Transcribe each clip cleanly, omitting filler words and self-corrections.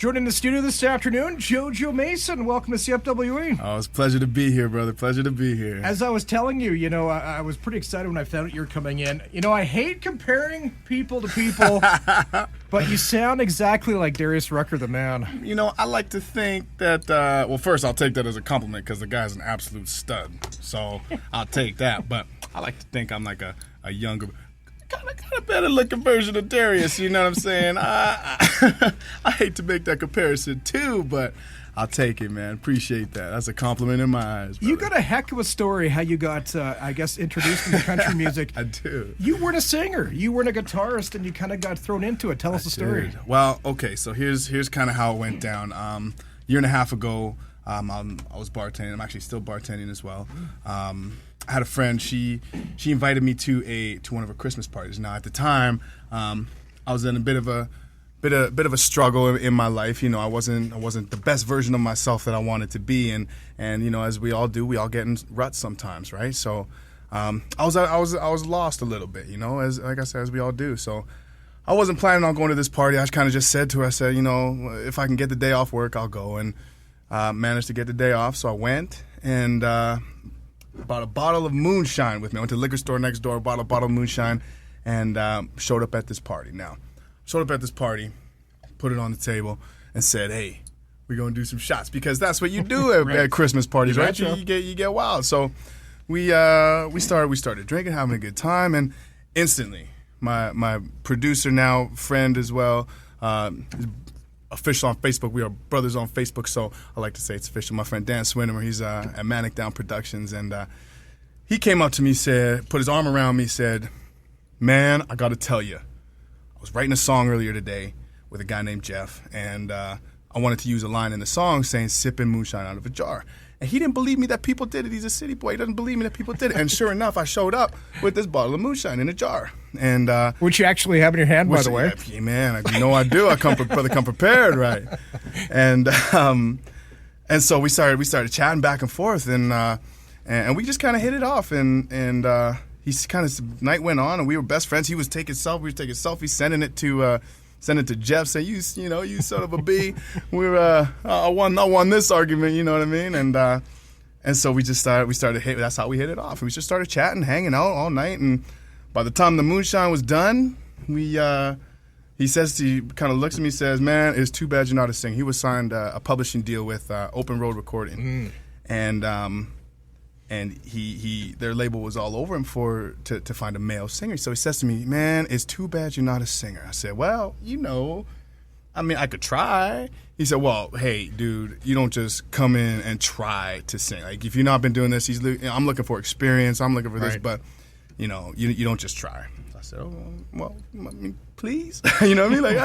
Joining the studio this afternoon, Jojo Mason. Welcome to CFWE. Oh, it's a pleasure to be here, brother. Pleasure to be here. As I was telling you, I was pretty excited when I found out you were coming in. I hate comparing people to people, but you sound exactly like Darius Rucker, the man. I like to think that, well, first, I'll take that as a compliment because the guy's an absolute stud. So I'll take that. But I like to think I'm like a younger, kind of better looking version of Darius, you know what I'm saying? I hate to make that comparison too, but I'll take it, man. Appreciate that. That's a compliment in my eyes, brother. You got a heck of a story how you got, introduced into country music. I do. You weren't a singer. You weren't a guitarist, and you kind of got thrown into it. Tell us the story. Well, okay, so here's kind of how it went down. Year and a half ago, I was bartending. I'm actually still bartending as well. I had a friend. She invited me to one of her Christmas parties. Now at the time, I was in a bit of a struggle in my life. I wasn't the best version of myself that I wanted to be, and as we all do, we all get in ruts sometimes, right? So I was lost a little bit, as we all do. So I wasn't planning on going to this party. I kind of just said to her, I said, if I can get the day off work, I'll go, and managed to get the day off. So I went and bought a bottle of moonshine with me. I went to the liquor store next door, bought a bottle of moonshine, and showed up at this party. Now, showed up at this party, put it on the table, and said, "Hey, we're gonna do some shots," because that's what you do at Christmas parties, right? You get wild. So we started drinking, having a good time, and instantly, my producer now, friend as well, official on Facebook. We are brothers on Facebook, so I like to say it's official. My friend Dan Swindemer, he's at Manic Down Productions, and he came up to me, put his arm around me, said, "Man, I got to tell you, I was writing a song earlier today with a guy named Jeff, and I wanted to use a line in the song saying sipping moonshine out of a jar." And he didn't believe me that people did it. He's a city boy. He doesn't believe me that people did it. And sure enough, I showed up with this bottle of moonshine in a jar. And which you actually have in your hand, by the way. Yeah, man, I do. I come prepared, right? And so we started chatting back and forth, and we just kind of hit it off. And he's kind of, night went on, and we were best friends. He was taking selfies, sending it to Jeff, saying, you son of a B. I won this argument, you know what I mean? And so we started hitting. That's how we hit it off. We just started chatting, hanging out all night, and by the time the moonshine was done, he kind of looks at me, says, "Man, it's too bad you're not a singer." He was signed a publishing deal with Open Road Recording, and their label was all over him to find a male singer. So he says to me, "Man, it's too bad you're not a singer." I said, "Well, I could try." He said, "Well, hey, dude, you don't just come in and try to sing. Like, if you've not been doing this, I'm looking for experience. I'm looking for this, but you don't just try." I said, "Oh, well, please." You know what I mean? Like,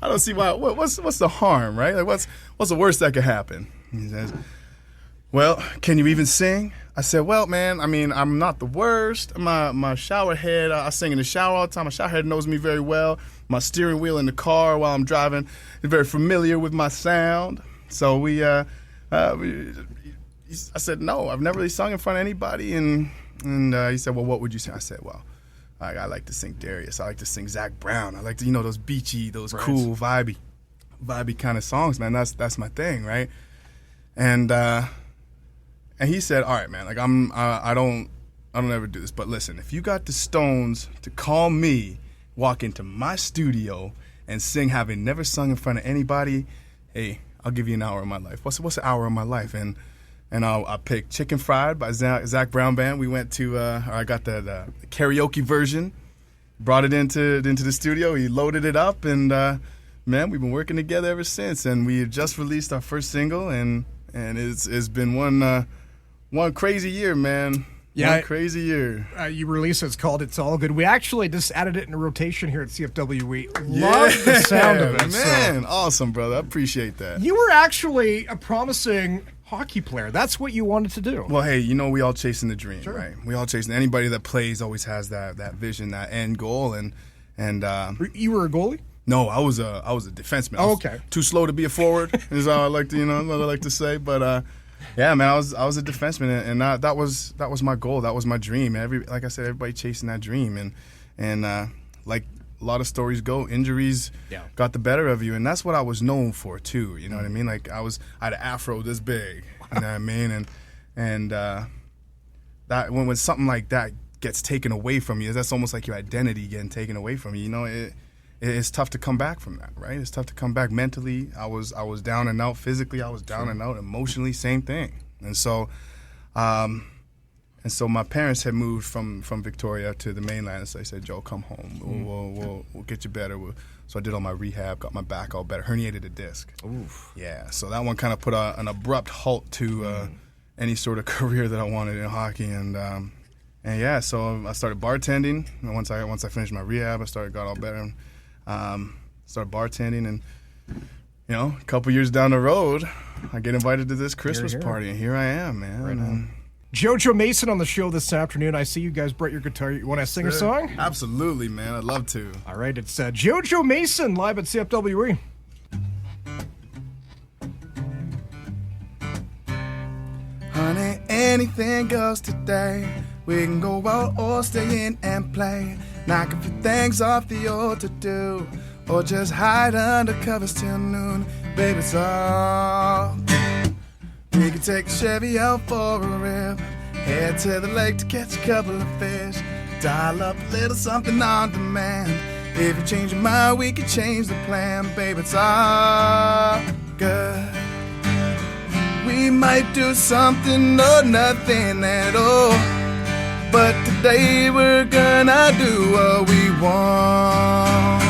I don't see why. What's the harm, right? Like, what's the worst that could happen? He says, "Well, can you even sing?" I said, "Well, man, I'm not the worst. My shower head, I sing in the shower all the time. My shower head knows me very well. My steering wheel in the car while I'm driving is very familiar with my sound." So I said, "No, I've never really sung in front of anybody." And he said, "Well, what would you sing?" I said, "Well, I like to sing Darius. I like to sing Zach Brown. I like to, those beachy, those cool, vibey kind of songs, man. That's my thing, right?" And he said, "All right, man. Like, I don't ever do this, but listen, if you got the stones to call me, walk into my studio and sing, having never sung in front of anybody, hey, I'll give you an hour of my life. What's an hour of my life?" And I picked Chicken Fried by Zach Brown Band. We went to, I got the karaoke version, brought it into the studio. He loaded it up, and man, we've been working together ever since. And we just released our first single, and it's been one crazy year, man. Yeah, one crazy year. You released it's called "It's All Good." We actually just added it in a rotation here at CFWE. Love the sound of it, man. So. Awesome, brother. I appreciate that. You were actually a promising hockey player. That's what you wanted to do. Well, hey, we all chasing the dream, right? We all chasing. Anybody that plays always has that vision, that end goal, and you were a goalie? No, I was a defenseman. Oh, okay. Too slow to be a forward is how I like to say, but. Yeah, man, I was a defenseman, and that was my goal. That was my dream. Like I said, everybody chasing that dream, and like a lot of stories go. Injuries got the better of you, and that's what I was known for too. You know what I mean? Like I had an afro this big. You know what I mean? And that when something like that gets taken away from you, that's almost like your identity getting taken away from you. You know, it's tough to come back from that, right? It's tough to come back mentally. I was down and out physically. I was down and out emotionally. Same thing. And so my parents had moved from Victoria to the mainland, and so they said, "Joe, come home. We'll get you better." So I did all my rehab, got my back all better, herniated a disc. Oof. Yeah, so that one kind of put an abrupt halt to any sort of career that I wanted in hockey, and yeah, so I started bartending. And once I finished my rehab, got all better, and started bartending, and you know, a couple years down the road, I get invited to this Christmas party, and here I am, man. Right on. Jojo Mason on the show this afternoon. I see you guys brought your guitar. You want to sing a song? Absolutely, man. I'd love to. All right, it's Jojo Mason live at CFWE. Honey, anything goes today. We can go out or stay in and play. Knock a few things off the old to-do, or just hide under covers till noon. Baby, it's all good. We can take the Chevy out for a rip, head to the lake to catch a couple of fish, dial up a little something on demand. If you change your mind, we can change the plan. Baby, it's all good. We might do something or nothing at all, but today we're gonna do what we want.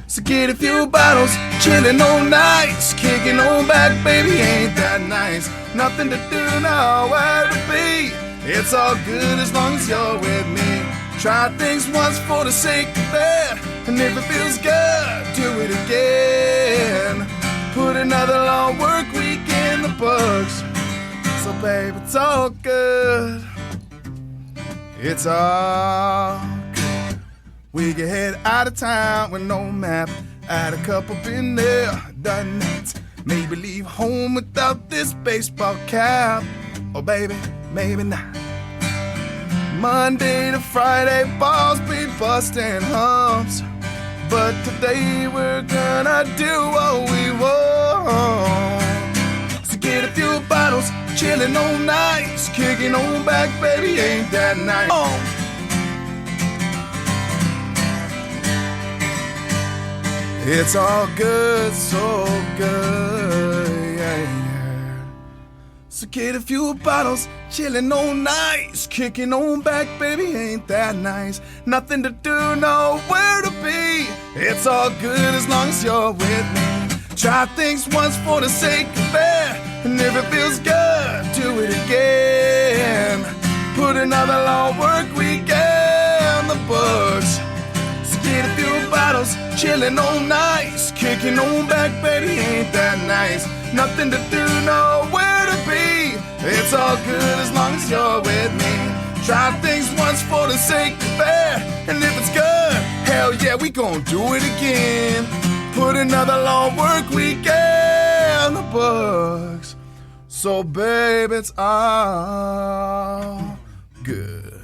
So get a few bottles, chillin' all night, kicking on back, baby, ain't that nice? Nothing to do, nowhere to be. It's all good as long as you're with me. Try things once for the sake of that, and if it feels good, do it again. Put another long work week in the books. So babe, it's all good. It's all good. We can head out of town with no map. Add a couple, been there, done that. Maybe leave home without this baseball cap. Oh baby, maybe not. Monday to Friday, balls be busting humps, but today we're gonna do what we want. So get a few bottles, chillin' all night, kicking on back, baby, ain't that nice? It's all good, so good, yeah, yeah. So get a few bottles, chillin' all night, kicking on back, baby, ain't that nice? Nothing to do, nowhere to be. It's all good as long as you're with me. Try things once for the sake of it, and if it feels good, do it again. Put another long work week in the books. So get a few bottles, chillin' all night, kicking on back, baby, ain't that nice? Nothing to do, nowhere to be. It's all good as long as you're with me. Try things once for the sake of it, and if it's good, hell yeah, we gon' do it again. Put another long work week in the books. So babe, it's all good.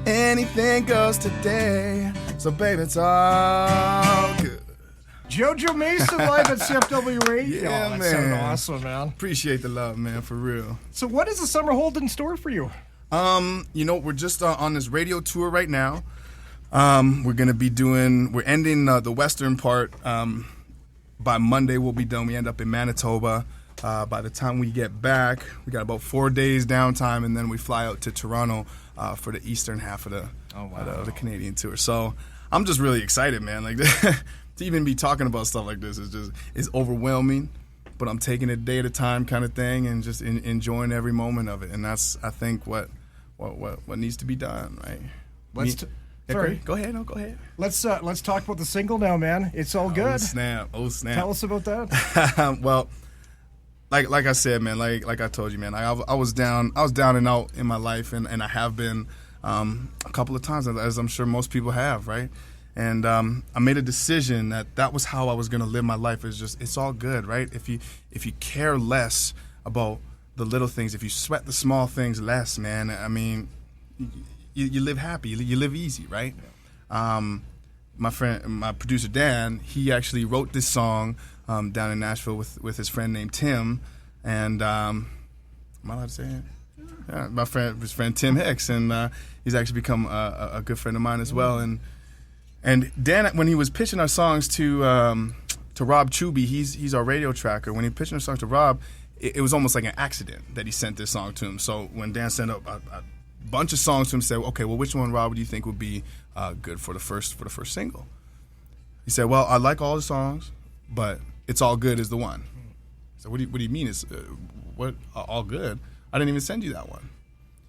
Anything goes today. So baby, it's all good. Jojo Mason live at CFWE. Yeah, that man. sounded awesome, man. Appreciate the love, man, for real. So what does the summer hold in store for you? You know, we're just on this radio tour right now. We're ending the western part. By Monday, we'll be done. We end up in Manitoba. By the time we get back, we got about 4 days downtime, and then we fly out to Toronto for the eastern half of the the Canadian tour. So I'm just really excited, man. Like to even be talking about stuff like this is overwhelming. But I'm taking it day at a time, kind of thing, and just enjoying every moment of it. And that's, I think, what needs to be done, right? Sorry. Go ahead. No, go ahead. Let's talk about the single now, man. It's all good. Oh snap! Tell us about that. Well, like I said, man, like I told you, man, I was down and out in my life, and I have been a couple of times, as I'm sure most people have, right? And I made a decision that was how I was gonna live my life. It's all good, right? If you care less about the little things, if you sweat the small things less, man, I mean, you live happy, you live easy, right? My producer Dan, he actually wrote this song down in Nashville with his friend named Tim, and am I allowed to say it? Yeah, his friend Tim Hicks, and he's actually become a good friend of mine as well. And Dan, when he was pitching our songs to Rob Chuby, he's our radio tracker. When he pitched our songs to Rob, it was almost like an accident that he sent this song to him. So when Dan sent up a bunch of songs to him, said, "Okay, well, which one, Rob, do you think would be good for the first single?" He said, "Well, I like all the songs, but It's All Good is the one." So what do you mean? Is what all good? I didn't even send you that one.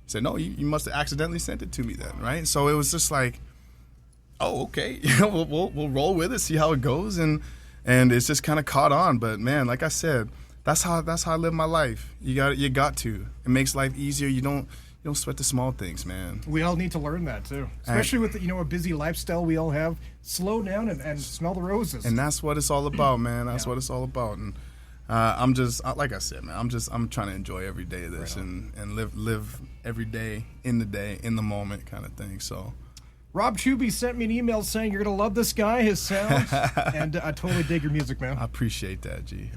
He said, "No, you must have accidentally sent it to me then, right?" So it was just like, oh, okay, we'll roll with it, see how it goes, and it's just kind of caught on. But man, like I said, that's how I live my life. You got to. It makes life easier. You don't sweat the small things, man. We all need to learn that too, especially with a busy lifestyle we all have. Slow down and smell the roses. And that's what it's all about, man. That's what it's all about. And I'm just, like I said, man, I'm trying to enjoy every day of this and live every day, in the moment kind of thing. So Rob Chuby sent me an email saying you're going to love this guy, his sound, and I totally dig your music, man. I appreciate that, G.